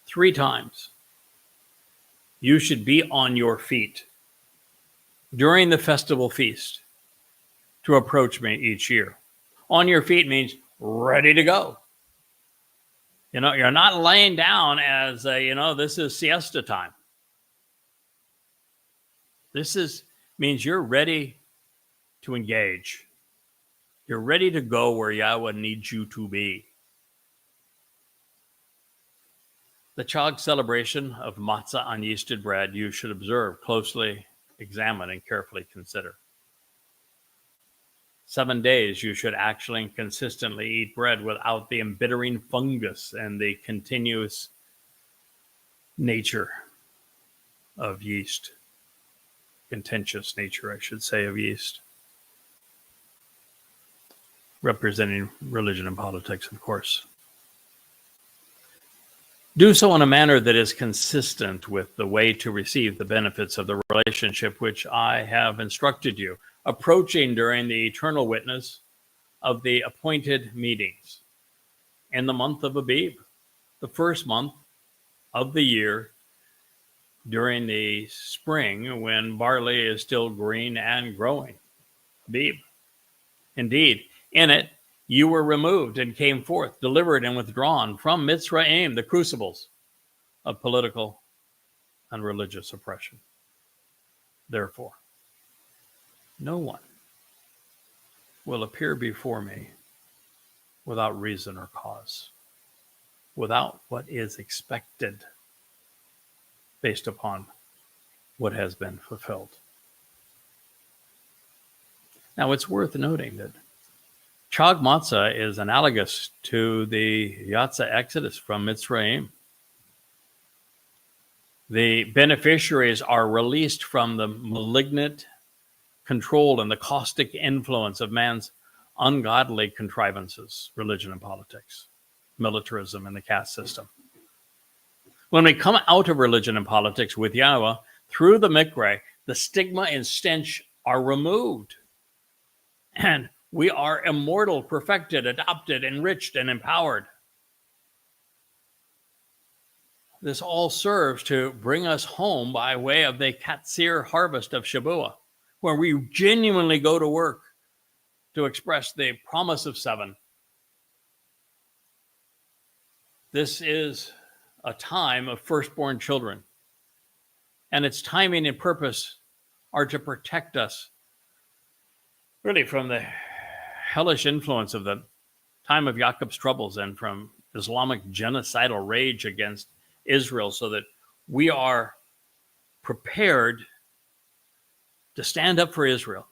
3 times you should be on your feet during the festival feast to approach me each year. On your feet means ready to go. You know, you're not laying down as, this is siesta time. Means you're ready to engage. You're ready to go where Yahweh needs you to be. The Chag celebration of matzah, unyeasted bread, you should observe, closely examine, and carefully consider. 7 days you should actually and consistently eat bread without the embittering fungus and the continuous nature of yeast. Contentious nature, I should say, of yeast. Representing religion and politics, of course. Do so in a manner that is consistent with the way to receive the benefits of the relationship which I have instructed you, approaching during the eternal witness of the appointed meetings in the month of Abib, the first month of the year, during the spring when barley is still green and growing. Abib. Indeed, in it you were removed and came forth, delivered and withdrawn from Mitzrayim, the crucibles of political and religious oppression. Therefore, no one will appear before me without reason or cause, without what is expected based upon what has been fulfilled. Now, it's worth noting that Chag Matzah is analogous to the Yatsa Exodus from Mitzrayim. The beneficiaries are released from the malignant control and the caustic influence of man's ungodly contrivances, religion and politics, militarism, and the caste system. When we come out of religion and politics with Yahweh, through the Mikre, the stigma and stench are removed. And we are immortal, perfected, adopted, enriched, and empowered. This all serves to bring us home by way of the Qatsyr harvest of Shabuah, where we genuinely go to work to express the promise of 7. This is a time of firstborn children, and its timing and purpose are to protect us really from the hellish influence of the time of Jacob's troubles and from Islamic genocidal rage against Israel, so that we are prepared to stand up for Israel,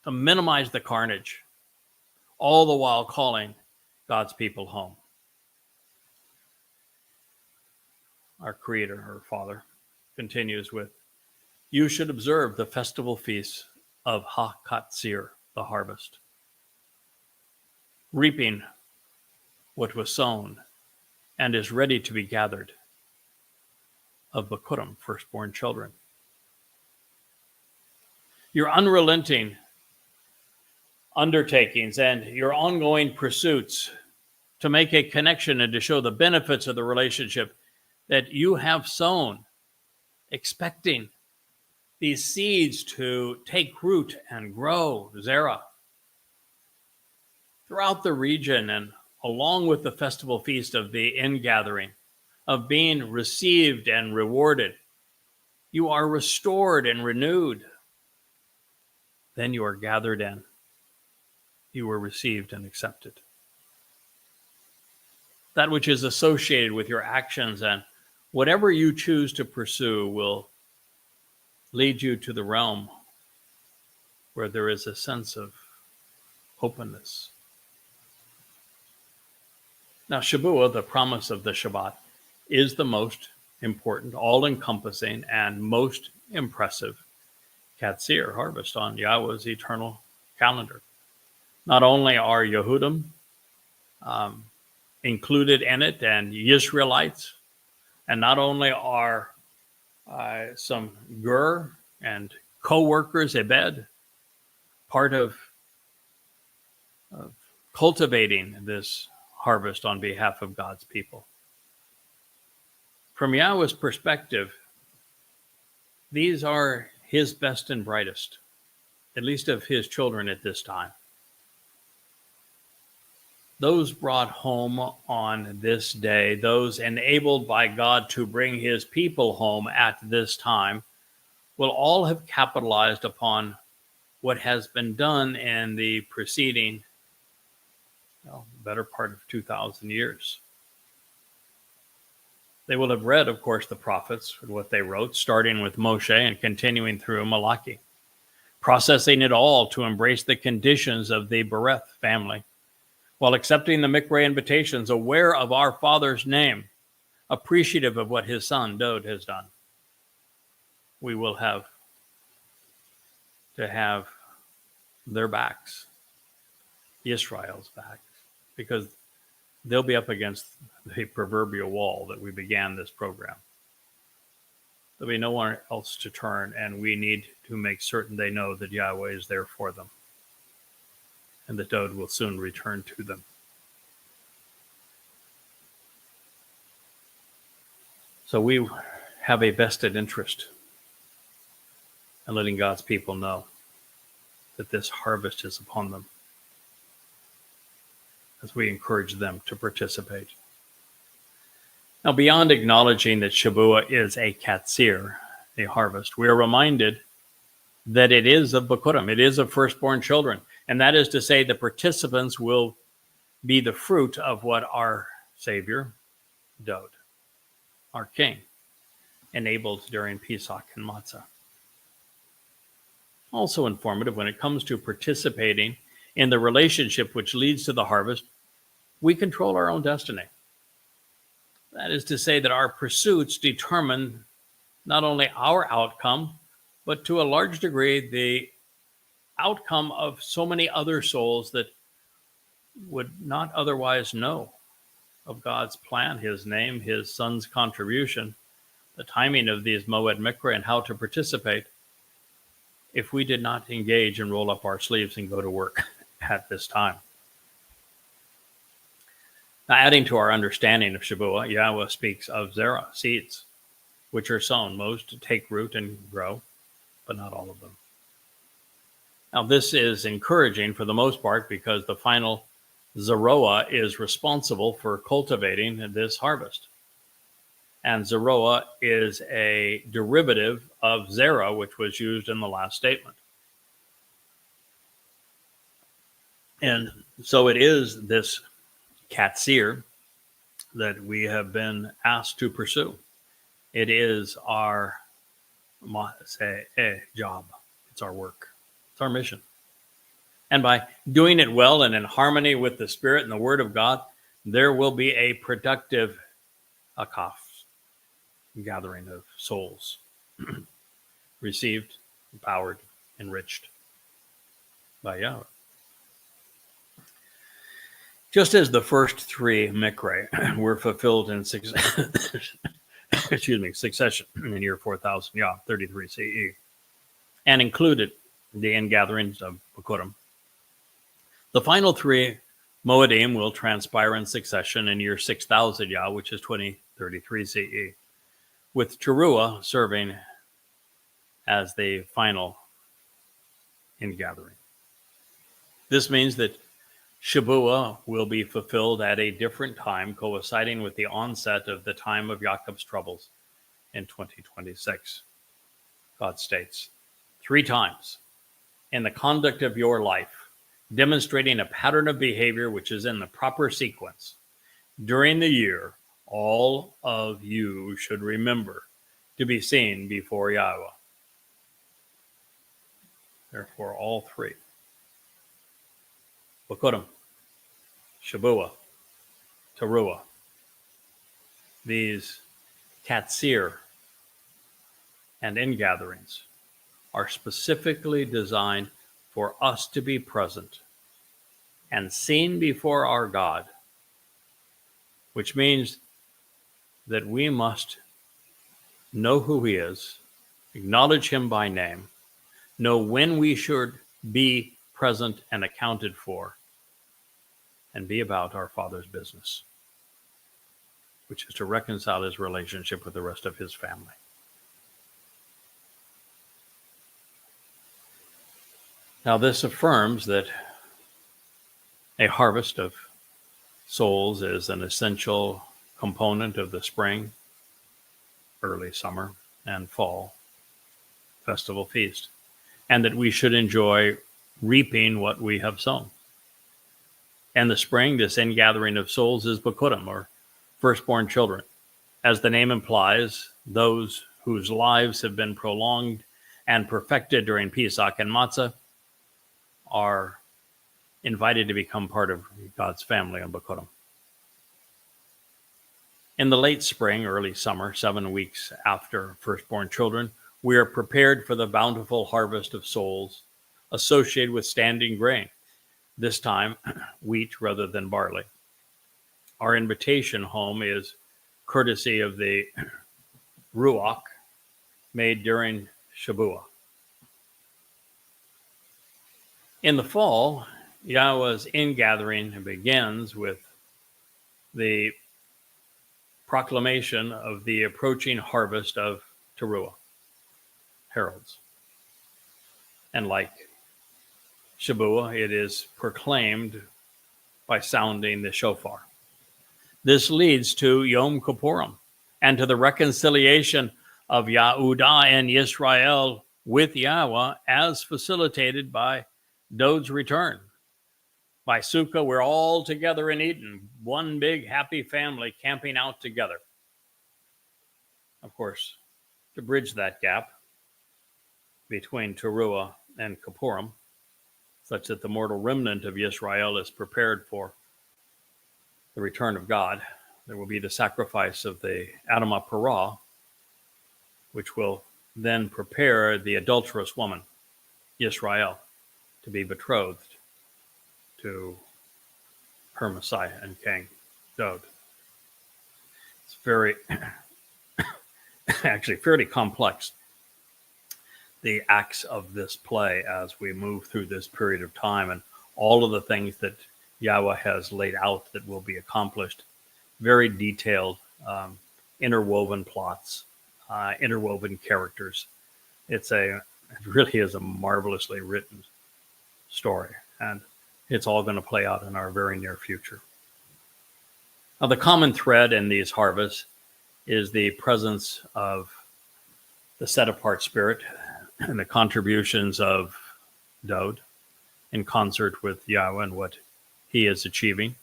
to minimize the carnage, all the while calling God's people home. Our Creator, our Father, continues with, you should observe the festival feasts of Qatsyr, the harvest, reaping what was sown and is ready to be gathered of Bikurim, firstborn children. Your unrelenting undertakings and your ongoing pursuits to make a connection and to show the benefits of the relationship that you have sown, expecting these seeds to take root and grow, Zerah, throughout the region, and along with the festival feast of the ingathering, of being received and rewarded. You are restored and renewed. Then you are gathered in. You are received and accepted. That which is associated with your actions and whatever you choose to pursue will lead you to the realm where there is a sense of openness. Now, Shavuot, the promise of the Shabbat, is the most important, all-encompassing, and most impressive Qatsyr harvest on Yahweh's eternal calendar. Not only are Yehudim included in it and Israelites, and not only are some Gur and co-workers, Ebed, part of cultivating this harvest on behalf of God's people. From Yahweh's perspective, these are his best and brightest, at least of his children at this time. Those brought home on this day, those enabled by God to bring his people home at this time, will all have capitalized upon what has been done in the preceding, better part of 2,000 years. They will have read, of course, the prophets and what they wrote, starting with Moshe and continuing through Malachi, processing it all to embrace the conditions of the Bereth family, while accepting the Mikra invitations, aware of our Father's name, appreciative of what his son, Dod, has done. We will have to have their backs, Israel's backs, because they'll be up against the proverbial wall that we began this program. There'll be no one else to turn, and we need to make certain they know that Yahweh is there for them, and that Dod will soon return to them. So we have a vested interest in letting God's people know that this harvest is upon them, as we encourage them to participate. Now, beyond acknowledging that Shavuot is a Qatsyr, a harvest, we are reminded that it is of Bikurim, it is of firstborn children. And that is to say, the participants will be the fruit of what our Savior, Dod, our King, enabled during Pesach and Matzah. Also informative when it comes to participating in the relationship which leads to the harvest, we control our own destiny. That is to say that our pursuits determine not only our outcome, but to a large degree, the outcome of so many other souls that would not otherwise know of God's plan, his name, his son's contribution, the timing of these Moed Mikra, and how to participate if we did not engage and roll up our sleeves and go to work at this time. Now, adding to our understanding of Shavuot, Yahweh speaks of Zerah, seeds, which are sown, most take root and grow, but not all of them. Now, this is encouraging for the most part because the final Zeroah is responsible for cultivating this harvest. And Zeroah is a derivative of Zerah, which was used in the last statement. And so it is this Qatsyr that we have been asked to pursue. It is our job. It's our work. It's our mission. And by doing it well and in harmony with the Spirit and the Word of God, there will be a productive akaf, gathering of souls, received, empowered, enriched by Yahweh. Just as the first three Mikra were fulfilled in succession in year 4000, 33 CE, and included the ingatherings of Bikurim, the final three Moedim will transpire in succession in year 6000, which is 2033 CE, with Towrah serving as the final ingathering. This means that Shavuot will be fulfilled at a different time, coinciding with the onset of the time of Jacob's troubles in 2026. God states, 3 times in the conduct of your life, demonstrating a pattern of behavior which is in the proper sequence. During the year, all of you should remember to be seen before Yahweh. Therefore, all 3. Bakudim, Shabuah, Towrah. These Qatsyr and ingatherings are specifically designed for us to be present and seen before our God, which means that we must know who he is, acknowledge him by name, know when we should be present and accounted for, and be about our Father's business, which is to reconcile his relationship with the rest of his family. Now, this affirms that a harvest of souls is an essential component of the spring, early summer, and fall festival feast, and that we should enjoy reaping what we have sown. And the spring, this ingathering of souls, is Bakudim, or firstborn children. As the name implies, those whose lives have been prolonged and perfected during Pesach and Matzah are invited to become part of God's family on Bakudim. In the late spring, early summer, 7 weeks after firstborn children, we are prepared for the bountiful harvest of souls associated with standing grain, this time wheat rather than barley. Our invitation home is courtesy of the Ruach made during Shabuah. In the fall, Yahweh's ingathering begins with the proclamation of the approaching harvest of Towrah, heralds. And like Shabuah, it is proclaimed by sounding the shofar. This leads to Yom Kippurim and to the reconciliation of Yehudah and Israel with Yahweh as facilitated by Dod's return. By Sukkah, we're all together in Eden, one big happy family camping out together. Of course, to bridge that gap between Towrah and Kippurim, such that the mortal remnant of Israel is prepared for the return of God, there will be the sacrifice of the Adamah Parah, which will then prepare the adulterous woman, Israel, to be betrothed to her Messiah and King, Dod. It's very, actually fairly complex, the acts of this play as we move through this period of time and all of the things that Yahweh has laid out that will be accomplished. Very detailed, interwoven plots, interwoven characters. It really is a marvelously written story, and it's all going to play out in our very near future. Now, the common thread in these harvests is the presence of the set-apart spirit and the contributions of Dod in concert with Yahweh and what he is achieving.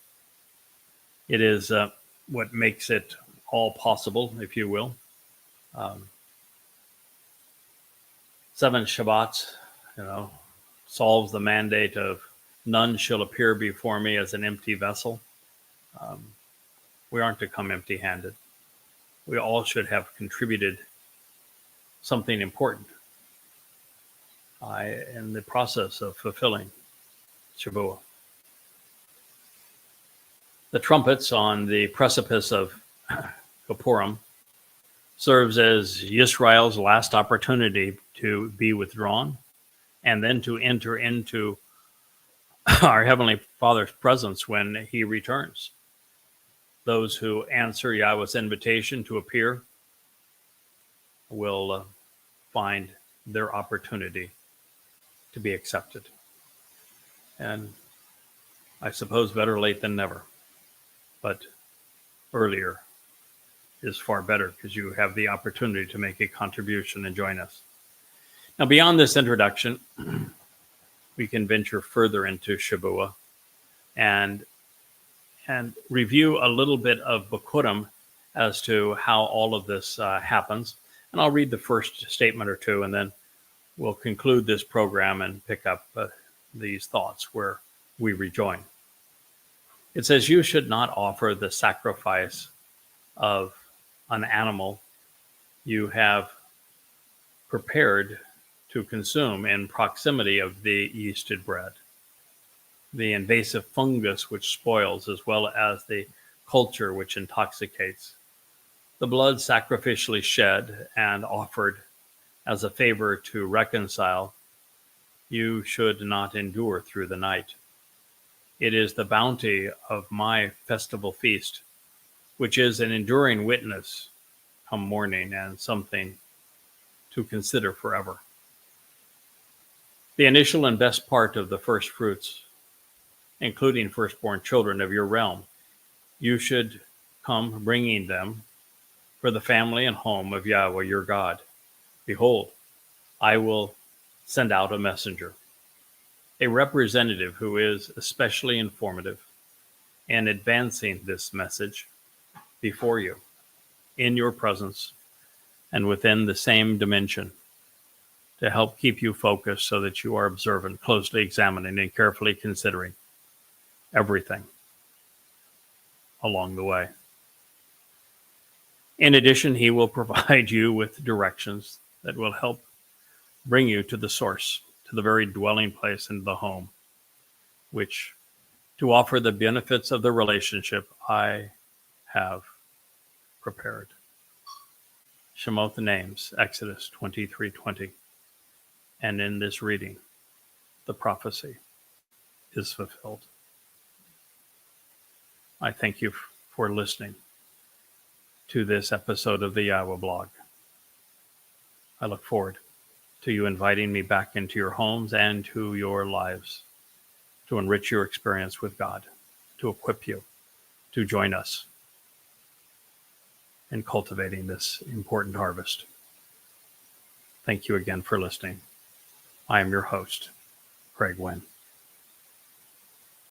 It is what makes it all possible, if you will. 7 Shabbats, solves the mandate of none shall appear before me as an empty vessel. We aren't to come empty-handed. We all should have contributed something important in the process of fulfilling Shabuah. The trumpets on the precipice of Kippurim serves as Yisrael's last opportunity to be withdrawn and then to enter into our Heavenly Father's presence when he returns. Those who answer Yahweh's invitation to appear will find their opportunity to be accepted. And I suppose better late than never. But earlier is far better because you have the opportunity to make a contribution and join us. Now, beyond this introduction, we can venture further into Shavuot and review a little bit of Bikurim as to how all of this happens. And I'll read the first statement or two, and then we'll conclude this program and pick up these thoughts where we rejoin. It says, "You should not offer the sacrifice of an animal you have prepared to consume in proximity of the yeasted bread. The invasive fungus which spoils, as well as the culture which intoxicates. The blood sacrificially shed and offered as a favor to reconcile, you should not endure through the night. It is the bounty of my festival feast, which is an enduring witness come morning and something to consider forever. The initial and best part of the first fruits, including firstborn children of your realm, you should come bringing them for the family and home of Yahweh your God. Behold, I will send out a messenger, a representative who is especially informative and advancing this message before you, in your presence and within the same dimension, to help keep you focused so that you are observant, closely examining, and carefully considering everything along the way. In addition, he will provide you with directions that will help bring you to the source, to the very dwelling place and the home, which to offer the benefits of the relationship I have prepared." Shemot, the names, Exodus 23:20. And in this reading, the prophecy is fulfilled. I thank you for listening to this episode of the YAHOWAH blog. I look forward to you inviting me back into your homes and to your lives to enrich your experience with God, to equip you to join us in cultivating this important harvest. Thank you again for listening. I am your host, Craig Winn.